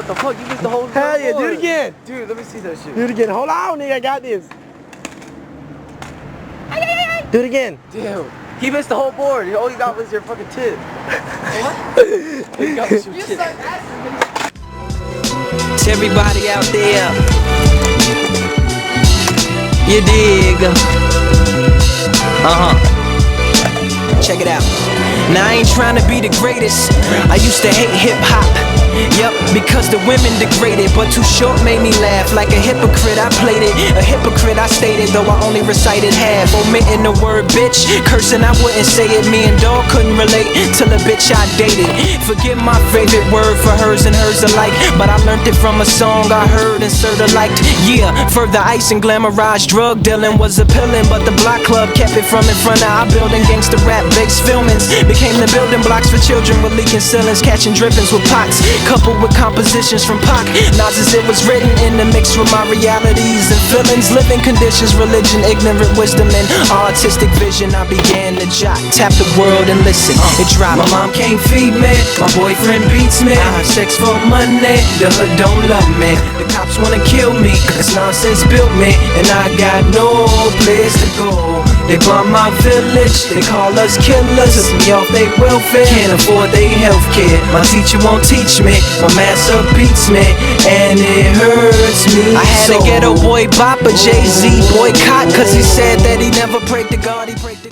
What the fuck? You missed the whole Hell yeah, do board. it again. Dude, let me see that shit. Do it again. Hold on, nigga, I got this. Do it again. Damn. He missed the whole board. All you got was your fucking tip. What? You got was your tip. To everybody out there, you dig? Check it out. Now I ain't trying to be the greatest. I used to hate hip hop. Yep, because the women degraded, but Too Short made me laugh. Like a hypocrite, I played it. A hypocrite, I stated, though I only recited half. Omitting the word bitch, cursing, I wouldn't say it. Me and Dog couldn't relate till a bitch I dated. Forget my favorite word for hers and hers alike, but I learned it from a song I heard and sorta liked. Yeah, further ice and glamorized drug dealing was appealing, but the block club kept it from in front of our building. Gangsta rap based filmings became the building blocks for children with leaking ceilings, catching drippings with pots. Coupled with compositions from Pac, Nas as it was written in the mix with my realities and feelings, living conditions, religion, ignorant wisdom, and artistic vision. I began to jot, tap the world and listen. It dropped. My mom can't feed me, my boyfriend beats me. I have sex for money, the hood don't love me. The cops wanna kill me, cause nonsense built me, and I got no place to go. They bomb my village, they call us killers. Took me off they welfare, can't afford they healthcare. My teacher won't teach me, my master beats me, and it hurts me. I had a ghetto boy bop a Jay-Z boycott, cause he said that he never prayed to God, he prayed to